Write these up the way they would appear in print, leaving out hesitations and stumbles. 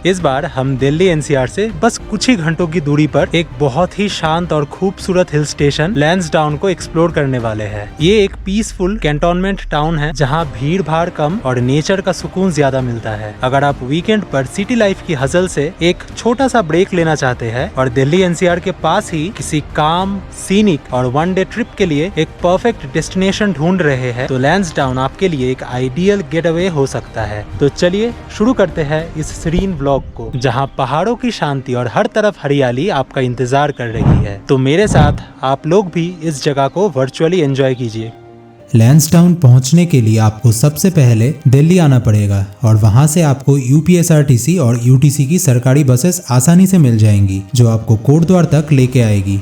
इस बार हम दिल्ली एनसीआर से बस कुछ ही घंटों की दूरी पर एक बहुत ही शांत और खूबसूरत हिल स्टेशन लैंसडाउन को एक्सप्लोर करने वाले हैं। ये एक पीसफुल कैंटोनमेंट टाउन है जहाँ भीड़ भाड़ कम और नेचर का सुकून ज्यादा मिलता है। अगर आप वीकेंड पर सिटी लाइफ की हसल से एक छोटा सा ब्रेक लेना चाहते हैं और दिल्ली एनसीआर के पास ही किसी काम, सीनिक और वन डे ट्रिप के लिए एक परफेक्ट डेस्टिनेशन ढूंढ रहे हैं तो लैंसडाउन आपके लिए एक आइडियल गेट अवे हो सकता है। तो चलिए शुरू करते हैं इस सीरीन व्लॉग को, जहां पहाड़ों की शांति और हर तरफ हरियाली आपका इंतजार कर रही है। तो मेरे साथ आप लोग भी इस जगह को वर्चुअली एंजॉय कीजिए। लैंसडाउन पहुंचने के लिए आपको सबसे पहले दिल्ली आना पड़ेगा और वहां से आपको यूपीएसआरटीसी और यूटीसी की सरकारी बसेस आसानी से मिल जाएंगी जो आपको कोटद्वार तक लेके आएगी।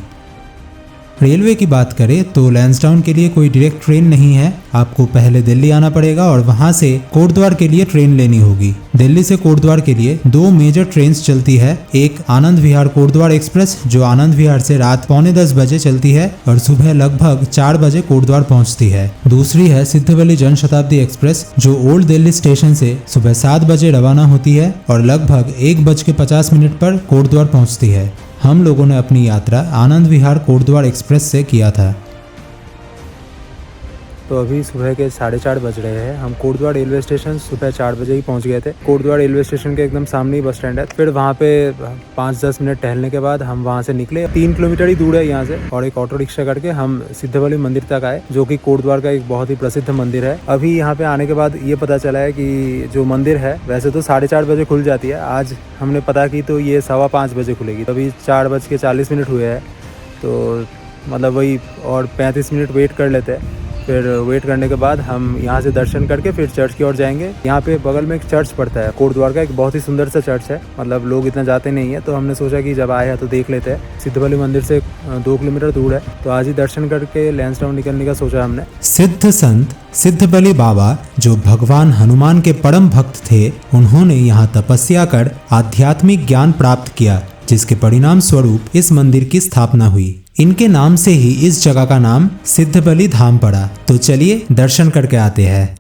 रेलवे की बात करें तो लैंसडाउन के लिए कोई डायरेक्ट ट्रेन नहीं है। आपको पहले दिल्ली आना पड़ेगा और वहां से कोटद्वार के लिए ट्रेन लेनी होगी। दिल्ली से कोटद्वार के लिए 2 मेजर ट्रेन्स चलती है। एक आनंद विहार कोटद्वार एक्सप्रेस जो आनंद विहार से रात 9:45 बजे चलती है और सुबह लगभग 4 बजे कोटद्वार पहुंचती है। दूसरी है सिद्धवली जनशताब्दी एक्सप्रेस जो ओल्ड दिल्ली स्टेशन से सुबह 7 बजे रवाना होती है और लगभग 1:50 पर कोटद्वार पहुंचती है। हम लोगों ने अपनी यात्रा आनंद विहार कोटद्वार एक्सप्रेस से किया था। तो अभी सुबह के 4:30 बज रहे हैं। हम कोटद्वार रेलवे स्टेशन सुबह 4 बजे ही पहुंच गए थे। कोटद्वार रेलवे स्टेशन के एकदम सामने ही बस स्टैंड है। फिर वहां पे 5-10 मिनट टहलने के बाद हम वहां से निकले। 3 किलोमीटर ही दूर है यहाँ से और एक ऑटो रिक्शा करके हम सिद्धवली मंदिर तक आए जो कि कोटद्वार का एक बहुत ही प्रसिद्ध मंदिर है। अभी यहाँ पे आने के बाद ये पता चला है कि जो मंदिर है वैसे तो 4:30 बजे खुल जाती है। आज हमने पता की तो ये 5:15 बजे खुलेगी। अभी 4:40 हुए हैं तो मतलब वही और 35 मिनट वेट कर लेते हैं। फिर वेट करने के बाद हम यहाँ से दर्शन करके फिर चर्च की ओर जाएंगे। यहाँ पे बगल में एक चर्च पड़ता है कोटद्वार का, एक बहुत ही सुंदर सा चर्च है। मतलब लोग इतना जाते नहीं है तो हमने सोचा कि जब आए हैं तो देख लेते हैं। सिद्धवली मंदिर से 2 किलोमीटर दूर है तो आज ही दर्शन करके लैंसडाउन निकलने का सोचा हमने। सिद्ध संत सिद्धबली बाबा जो भगवान हनुमान के परम भक्त थे, उन्होंने यहाँ तपस्या कर आध्यात्मिक ज्ञान प्राप्त किया जिसके परिणाम स्वरूप इस मंदिर की स्थापना हुई। इनके नाम से ही इस जगह का नाम सिद्धबली धाम पड़ा। तो चलिए दर्शन करके आते हैं।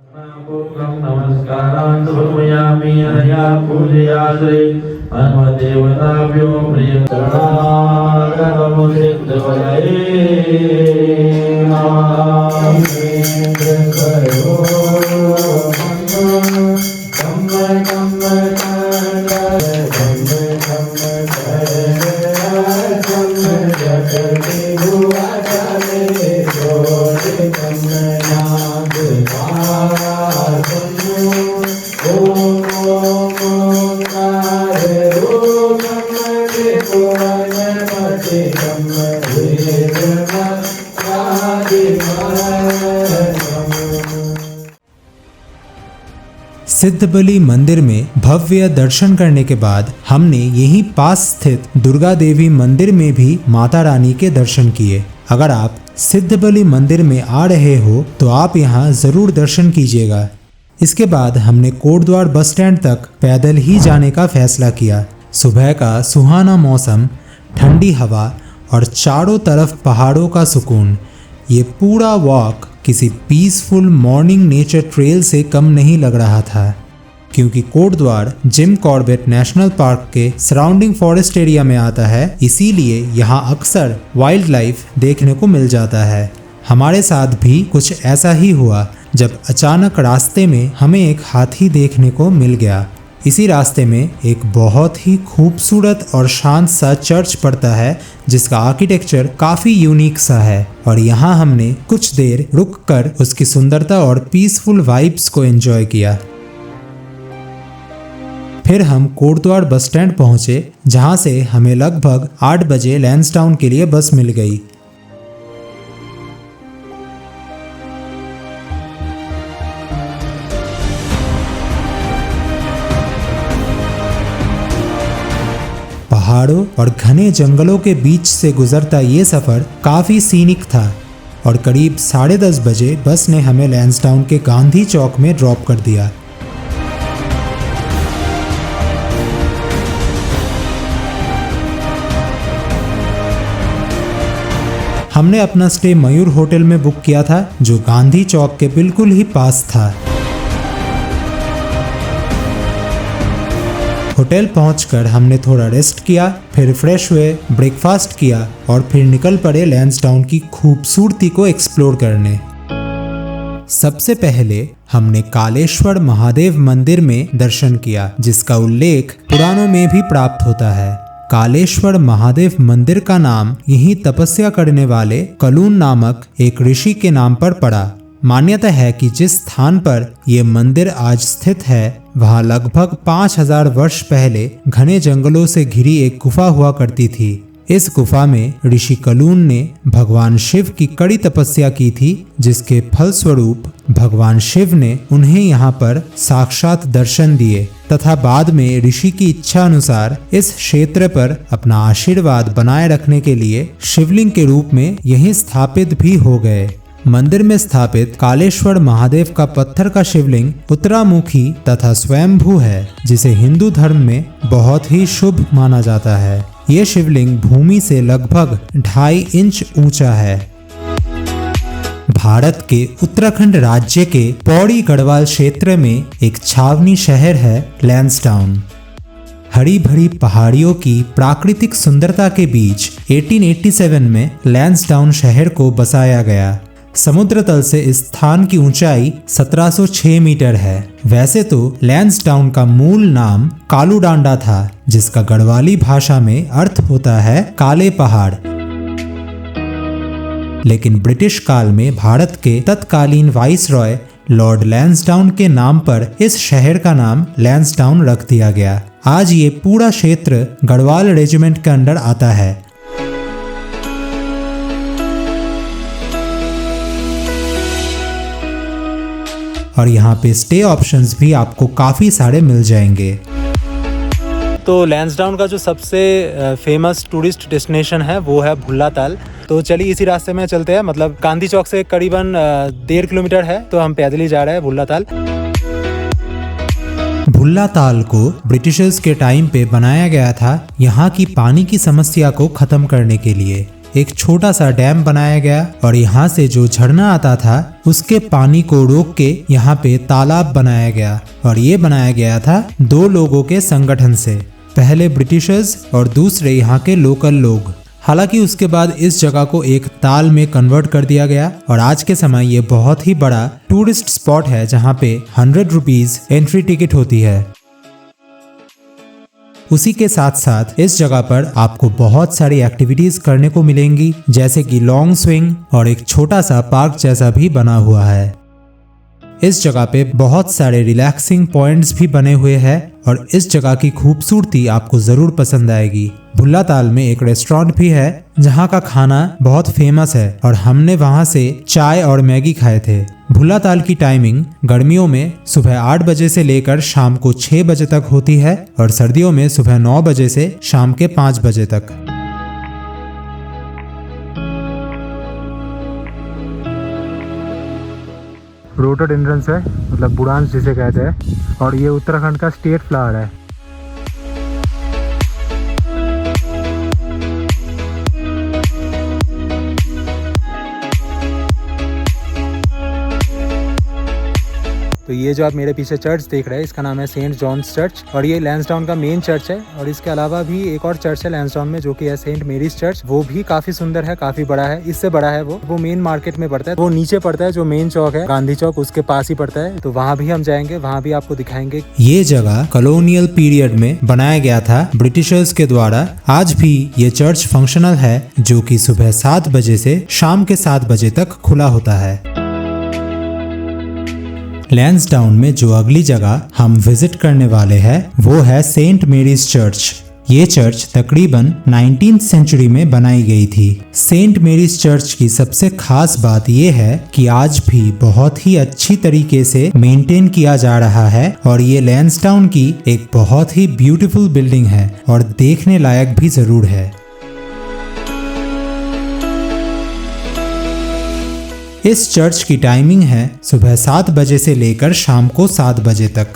सिद्धबली मंदिर में भव्य दर्शन करने के बाद हमने यहीं पास स्थित दुर्गा देवी मंदिर में भी माता रानी के दर्शन किए। अगर आप सिद्धबली मंदिर में आ रहे हो तो आप यहाँ जरूर दर्शन कीजिएगा। इसके बाद हमने कोटद्वार बस स्टैंड तक पैदल ही जाने का फैसला किया। सुबह का सुहाना मौसम, ठंडी हवा और चारों तरफ पहाड़ों का सुकून, ये पूरा वॉक किसी पीसफुल मॉर्निंग नेचर ट्रेल से कम नहीं लग रहा था। क्योंकि Kotdwar Jim Corbett national park के सराउंडिंग फॉरेस्ट एरिया में आता है, इसीलिए यहाँ अक्सर वाइल्ड लाइफ देखने को मिल जाता है। हमारे साथ भी कुछ ऐसा ही हुआ जब अचानक रास्ते में हमें एक हाथी देखने को मिल गया। इसी रास्ते में एक बहुत ही खूबसूरत और शांत सा चर्च पड़ता है जिसका आर्किटेक्चर काफी यूनिक सा है और यहाँ हमने कुछ देर रुककर उसकी सुंदरता और पीसफुल वाइब्स को एंजॉय किया। फिर हम कोटद्वार बस स्टैंड पहुंचे जहां से हमें लगभग 8 बजे लैंसडाउन के लिए बस मिल गई। पहाड़ों और घने जंगलों के बीच से गुजरता ये सफ़र काफ़ी सीनिक था और करीब 10:30 बजे बस ने हमें लैंसडाउन के गांधी चौक में ड्रॉप कर दिया। हमने अपना स्टे मयूर होटल में बुक किया था जो गांधी चौक के बिल्कुल ही पास था। होटल पहुंचकर हमने थोड़ा रेस्ट किया, फिर फ्रेश हुए, ब्रेकफास्ट किया और फिर निकल पड़े लैंसडाउन की खूबसूरती को एक्सप्लोर करने। सबसे पहले हमने कालेश्वर महादेव मंदिर में दर्शन किया, जिसका उल्लेख पुराणों में भी प्राप्त होता है। कालेश्वर महादेव मंदिर का नाम यहीं तपस्या करने वाले कलून नामक एक ऋषि के नाम पर पड़ा। मान्यता है कि जिस स्थान पर ये मंदिर आज स्थित है वहाँ लगभग 5000 वर्ष पहले घने जंगलों से घिरी एक गुफा हुआ करती थी। इस गुफा में ऋषि कलून ने भगवान शिव की कड़ी तपस्या की थी, जिसके फलस्वरूप भगवान शिव ने उन्हें यहाँ पर साक्षात दर्शन दिए तथा बाद में ऋषि की इच्छा अनुसार इस क्षेत्र पर अपना आशीर्वाद बनाए रखने के लिए शिवलिंग के रूप में यहीं स्थापित भी हो गए। मंदिर में स्थापित कालेश्वर महादेव का पत्थर का शिवलिंग उत्तरामुखी तथा स्वयंभू है, जिसे हिंदू धर्म में बहुत ही शुभ माना जाता है। ये शिवलिंग भूमि से लगभग 2.5 इंच ऊंचा है। भारत के उत्तराखंड राज्य के पौड़ी गढ़वाल क्षेत्र में एक छावनी शहर है लैंसडाउन। हरी भरी पहाड़ियों की प्राकृतिक सुंदरता के बीच 1887 में लैंसडाउन शहर को बसाया गया। समुद्र तल से इस स्थान की ऊंचाई 1706 मीटर है। वैसे तो लैंसडाउन का मूल नाम कालूडांडा था, जिसका गढ़वाली भाषा में अर्थ होता है काले पहाड़। लेकिन ब्रिटिश काल में भारत के तत्कालीन वाइसरॉय लॉर्ड लैंसडाउन के नाम पर इस शहर का नाम लैंसडाउन रख दिया गया। आज ये पूरा क्षेत्र गढ़वाल रेजिमेंट के अंडर आता है। और यहाँ पे स्टे ऑप्शंस भी आपको काफ़ी सारे मिल जाएंगे। तो लैंसडाउन का जो सबसे फेमस टूरिस्ट डेस्टिनेशन है वो है भुल्ला ताल। तो चलिए इसी रास्ते में चलते हैं, मतलब गांधी चौक से करीबन 1.5 किलोमीटर है, तो हम पैदल ही जा रहे हैं भुल्ला ताल। भुल्ला ताल को ब्रिटिशर्स के टाइम पे बनाया गया था यहाँ की पानी की समस्या को खत्म करने के लिए। एक छोटा सा डैम बनाया गया और यहाँ से जो झरना आता था उसके पानी को रोक के यहाँ पे तालाब बनाया गया, और ये बनाया गया था 2 लोगों के संगठन से, पहले ब्रिटिशर्स और दूसरे यहाँ के लोकल लोग। हालांकि उसके बाद इस जगह को एक ताल में कन्वर्ट कर दिया गया और आज के समय ये बहुत ही बड़ा टूरिस्ट स्पॉट है, जहाँ पे 100 रुपीज एंट्री टिकट होती है। उसी के साथ साथ इस जगह पर आपको बहुत सारी एक्टिविटीज करने को मिलेंगी, जैसे कि लॉन्ग स्विंग और एक छोटा सा पार्क जैसा भी बना हुआ है। इस जगह पे बहुत सारे रिलैक्सिंग पॉइंट्स भी बने हुए हैं और इस जगह की खूबसूरती आपको जरूर पसंद आएगी। भुल्ला ताल में एक रेस्टोरेंट भी है जहाँ का खाना बहुत फेमस है और हमने वहाँ से चाय और मैगी खाए थे। भुल्ला ताल की टाइमिंग गर्मियों में सुबह 8 बजे से लेकर शाम को 6 बजे तक होती है और सर्दियों में सुबह 9 बजे से शाम के 5 बजे तक। रोडोडेंड्रन्स है, मतलब बुरांस जिसे कहते हैं, और ये उत्तराखंड का स्टेट फ्लावर है। तो ये जो आप मेरे पीछे चर्च देख रहे हैं इसका नाम है सेंट जॉन्स चर्च, और ये लैंसडाउन का मेन चर्च है। और इसके अलावा भी एक और चर्च है लैंसडाउन में जो कि है सेंट मेरीज चर्च, वो भी काफी सुंदर है, काफी बड़ा है। इससे बड़ा है वो मेन मार्केट में पड़ता है, वो नीचे पड़ता है, जो मेन चौक है गांधी चौक उसके पास ही पड़ता है। तो वहाँ भी हम जाएंगे, वहाँ भी आपको दिखाएंगे। ये जगह कॉलोनियल पीरियड में बनाया गया था ब्रिटिशर्स के द्वारा। आज भी ये चर्च फंक्शनल है, जो कि सुबह 7 बजे से शाम के 7 बजे तक खुला होता है। लैंसडाउन में जो अगली जगह हम विजिट करने वाले हैं वो है सेंट मेरीज चर्च। ये चर्च तकरीबन 19th सेंचुरी में बनाई गई थी। सेंट मेरीज चर्च की सबसे खास बात ये है कि आज भी बहुत ही अच्छी तरीके से मेंटेन किया जा रहा है और ये लैंसडाउन की एक बहुत ही ब्यूटीफुल बिल्डिंग है और देखने लायक भी जरूर है। इस चर्च की टाइमिंग है सुबह 7 बजे से लेकर शाम को 7 बजे तक।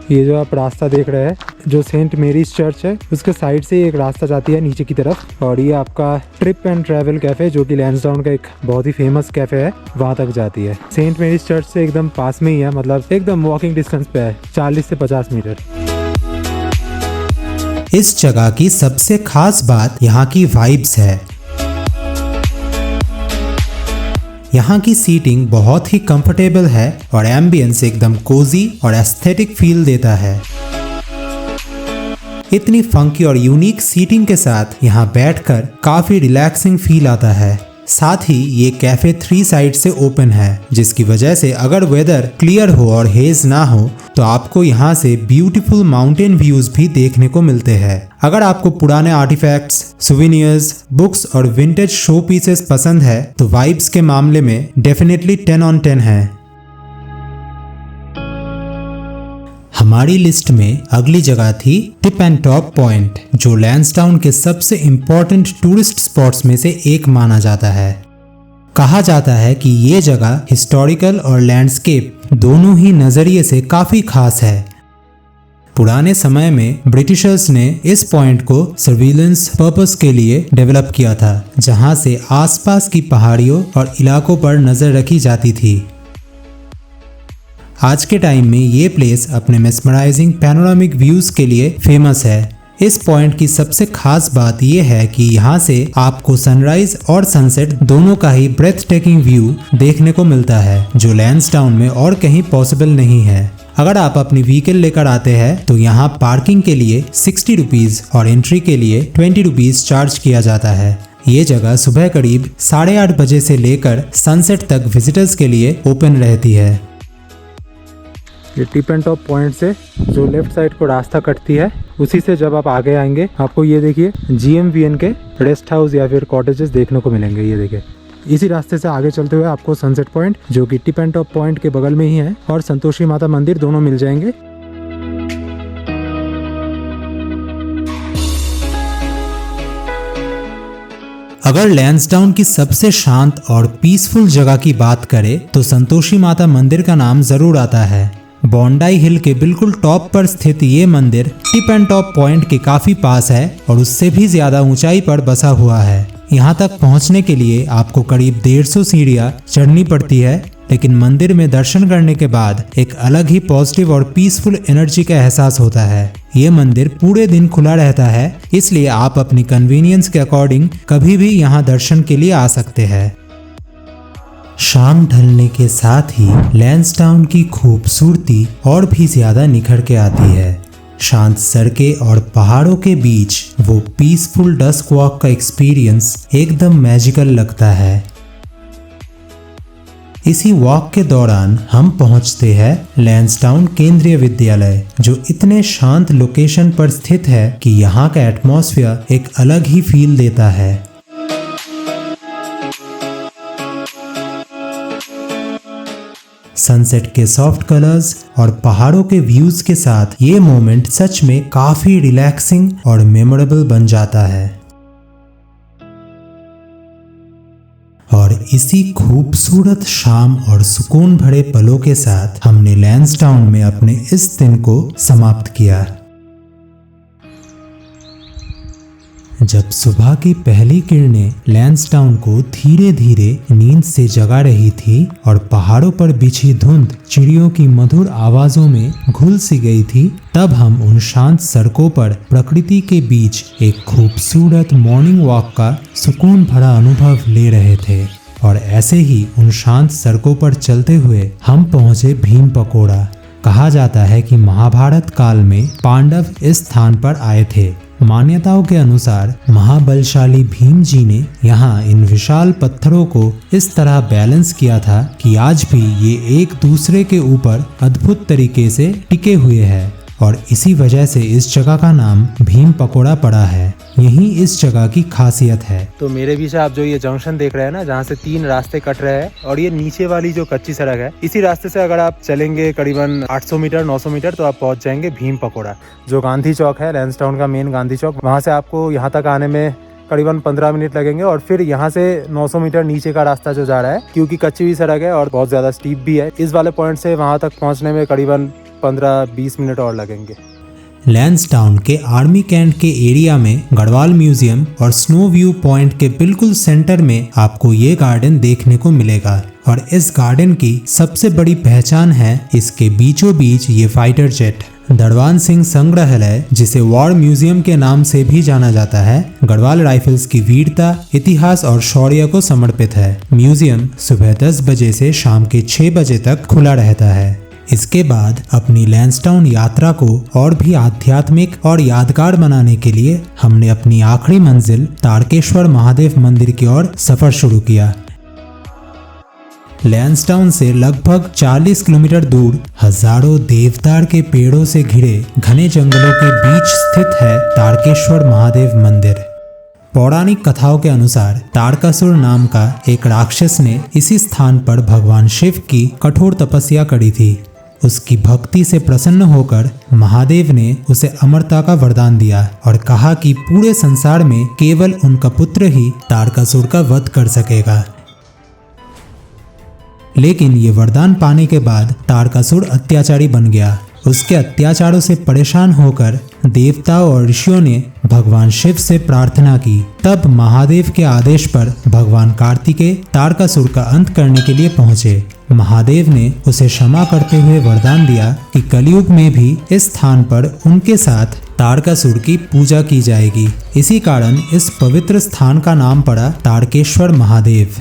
ये जो आप रास्ता देख रहे हैं, जो सेंट मेरीज चर्च है उसके साइड से एक रास्ता जाती है नीचे की तरफ, और ये आपका ट्रिप एंड ट्रैवल कैफे जो कि लैंसडाउन का एक बहुत ही फेमस कैफे है, वहाँ तक जाती है। सेंट मेरीज चर्च से एकदम पास में ही है, मतलब एकदम वॉकिंग डिस्टेंस पे है, 40 से 50 मीटर। इस जगह की सबसे खास बात यहाँ की वाइब्स है। यहाँ की सीटिंग बहुत ही कंफर्टेबल है और एम्बियंस एकदम कोजी और एस्थेटिक फील देता है। इतनी फंकी और यूनिक सीटिंग के साथ यहाँ बैठकर काफी रिलैक्सिंग फील आता है। साथ ही ये कैफे 3 साइड से ओपन है, जिसकी वजह से अगर वेदर क्लियर हो और हेज ना हो तो आपको यहाँ से ब्यूटीफुल माउंटेन व्यूज भी देखने को मिलते हैं। अगर आपको पुराने आर्टिफैक्ट्स, सुवेनियर्स, बुक्स और विंटेज शो पीसेस पसंद है तो वाइब्स के मामले में डेफिनेटली 10 on 10 है। हमारी लिस्ट में अगली जगह थी टिप एंड टॉप पॉइंट, जो लैंसडाउन के सबसे इम्पोर्टेंट टूरिस्ट स्पॉट्स में से एक माना जाता है। कहा जाता है कि ये जगह हिस्टोरिकल और लैंडस्केप दोनों ही नजरिए से काफी खास है। पुराने समय में ब्रिटिशर्स ने इस पॉइंट को सर्विलेंस पर्पस के लिए डेवलप किया था, जहां से आसपास की पहाड़ियों और इलाकों पर नजर रखी जाती थी। आज के टाइम में ये प्लेस अपने मेस्मराइजिंग पैनोरामिक व्यूज के लिए फेमस है। इस पॉइंट की सबसे खास बात यह है कि यहाँ से आपको सनराइज और सनसेट दोनों का ही ब्रेथ टेकिंग व्यू देखने को मिलता है, जो लैंसडाउन में और कहीं पॉसिबल नहीं है। अगर आप अपनी व्हीकल लेकर आते हैं तो यहाँ पार्किंग के लिए 60 रुपीज और एंट्री के लिए 20 रुपीज चार्ज किया जाता है। ये जगह सुबह करीब 8:30 बजे से लेकर सनसेट तक विजिटर्स के लिए ओपन रहती है। ये टिप एंड टॉप पॉइंट से जो लेफ्ट साइड को रास्ता कटती है, उसी से जब आप आगे आएंगे आपको ये देखिए GMVN के रेस्ट हाउस या फिर कॉटेजेस देखने को मिलेंगे। ये देखिए, इसी रास्ते से आगे चलते हुए आपको सनसेट पॉइंट जो कि टिप एंड टॉप पॉइंट के बगल में ही है और संतोषी माता मंदिर दोनों मिल जाएंगे। अगर लैंसडाउन की सबसे शांत और पीसफुल जगह की बात करें तो संतोषी माता मंदिर का नाम जरूर आता है। बॉन्डाई हिल के बिल्कुल टॉप पर स्थित ये मंदिर टिप एंड टॉप पॉइंट के काफी पास है और उससे भी ज्यादा ऊंचाई पर बसा हुआ है। यहाँ तक पहुँचने के लिए आपको करीब 150 सीढ़ियाँ चढ़नी पड़ती है, लेकिन मंदिर में दर्शन करने के बाद एक अलग ही पॉजिटिव और पीसफुल एनर्जी का एहसास होता है। ये मंदिर पूरे दिन खुला रहता है, इसलिए आप अपनी कन्वीनियंस के अकॉर्डिंग कभी भी यहाँ दर्शन के लिए आ सकते हैं। शाम ढलने के साथ ही लैंसडाउन की खूबसूरती और भी ज्यादा निखर के आती है। शांत सड़कें और पहाड़ों के बीच वो पीसफुल डस्क वॉक का एक्सपीरियंस एकदम मैजिकल लगता है। इसी वॉक के दौरान हम पहुंचते हैं लैंसडाउन केंद्रीय विद्यालय, जो इतने शांत लोकेशन पर स्थित है कि यहाँ का एटमॉस्फेयर एक अलग ही फील देता है। सनसेट के सॉफ्ट कलर्स और पहाड़ों के व्यूज के साथ ये मोमेंट सच में काफी रिलैक्सिंग और मेमोरेबल बन जाता है। और इसी खूबसूरत शाम और सुकून भरे पलों के साथ हमने लैंसडाउन में अपने इस दिन को समाप्त किया। जब सुबह की पहली किरणें लैंसडाउन को धीरे धीरे नींद से जगा रही थी और पहाड़ों पर बिछी धुंध चिड़ियों की मधुर आवाजों में घुल सी गई थी, तब हम उन शांत सड़कों पर प्रकृति के बीच एक खूबसूरत मॉर्निंग वॉक का सुकून भरा अनुभव ले रहे थे। और ऐसे ही उन शांत सड़कों पर चलते हुए हम पहुंचे भीम पकोड़ा। कहा जाता है कि महाभारत काल में पांडव इस स्थान पर आए थे। मान्यताओं के अनुसार महाबलशाली भीम जी ने यहाँ इन विशाल पत्थरों को इस तरह बैलेंस किया था कि आज भी ये एक दूसरे के ऊपर अद्भुत तरीके से टिके हुए हैं, और इसी वजह से इस जगह का नाम भीम पकोड़ा पड़ा है। यही इस जगह की खासियत है। तो मेरे पीछे आप जो ये जंक्शन देख रहे हैं ना, जहाँ से 3 रास्ते कट रहे हैं, और ये नीचे वाली जो कच्ची सड़क है, इसी रास्ते से अगर आप चलेंगे करीबन 800 मीटर 900 मीटर तो आप पहुंच जाएंगे भीम पकोड़ा, जो गांधी चौक है, लैंसडाउन का मेन गांधी चौक। वहाँ से आपको यहाँ तक आने में करीबन 15 मिनट लगेंगे, और फिर यहाँ से 900 मीटर नीचे का रास्ता जो जा रहा है, क्योंकि कच्ची हुई सड़क है और बहुत ज़्यादा स्टीप भी है, इस वाले पॉइंट से वहाँ तक पहुँचने में करीबन 15-20 मिनट और लगेंगे। लैंसडाउन के आर्मी कैंट के एरिया में गढ़वाल म्यूजियम और स्नो व्यू पॉइंट के बिल्कुल सेंटर में आपको ये गार्डन देखने को मिलेगा। और इस गार्डन की सबसे बड़ी पहचान है इसके बीचों बीच ये फाइटर जेट। दड़वान सिंह संग्रहालय, जिसे वॉर म्यूजियम के नाम से भी जाना जाता है, गढ़वाल राइफल्स की वीरता, इतिहास और शौर्य को समर्पित है। म्यूजियम सुबह 10 बजे से शाम के 6 बजे तक खुला रहता है। इसके बाद अपनी लैंसडाउन यात्रा को और भी आध्यात्मिक और यादगार बनाने के लिए हमने अपनी आखिरी मंजिल तारकेश्वर महादेव मंदिर की ओर सफर शुरू किया। लैंसडाउन से लगभग 40 किलोमीटर दूर हजारों देवदार के पेड़ों से घिरे घने जंगलों के बीच स्थित है तारकेश्वर महादेव मंदिर। पौराणिक कथाओं के अनुसार तारकासुर नाम का एक राक्षस ने इसी स्थान पर भगवान शिव की कठोर तपस्या करी थी। उसकी भक्ति से प्रसन्न होकर महादेव ने उसे अमरता का वरदान दिया और कहा कि पूरे संसार में केवल उनका पुत्र ही तारकासुर का वध कर सकेगा। लेकिन ये वरदान पाने के बाद तारकासुर अत्याचारी बन गया। उसके अत्याचारों से परेशान होकर देवताओं और ऋषियों ने भगवान शिव से प्रार्थना की। तब महादेव के आदेश पर भगवान कार्तिकेय तारकासुर का अंत करने के लिए पहुंचे। महादेव ने उसे क्षमा करते हुए वरदान दिया कि कलयुग में भी इस स्थान पर उनके साथ तारकासुर की पूजा की जाएगी। इसी कारण इस पवित्र स्थान का नाम पड़ा तारकेश्वर महादेव।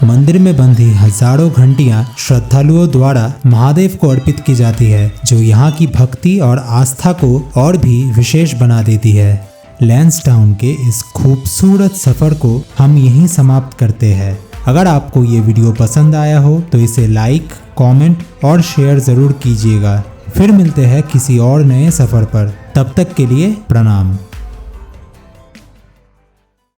मंदिर में बंधी हजारों घंटियां श्रद्धालुओं द्वारा महादेव को अर्पित की जाती है, जो यहाँ की भक्ति और आस्था को और भी विशेष बना देती है। लैंसडाउन के इस खूबसूरत सफर को हम यहीं समाप्त करते हैं। अगर आपको ये वीडियो पसंद आया हो तो इसे लाइक, कमेंट और शेयर जरूर कीजिएगा। फिर मिलते हैं किसी और नए सफर पर। तब तक के लिए प्रणाम।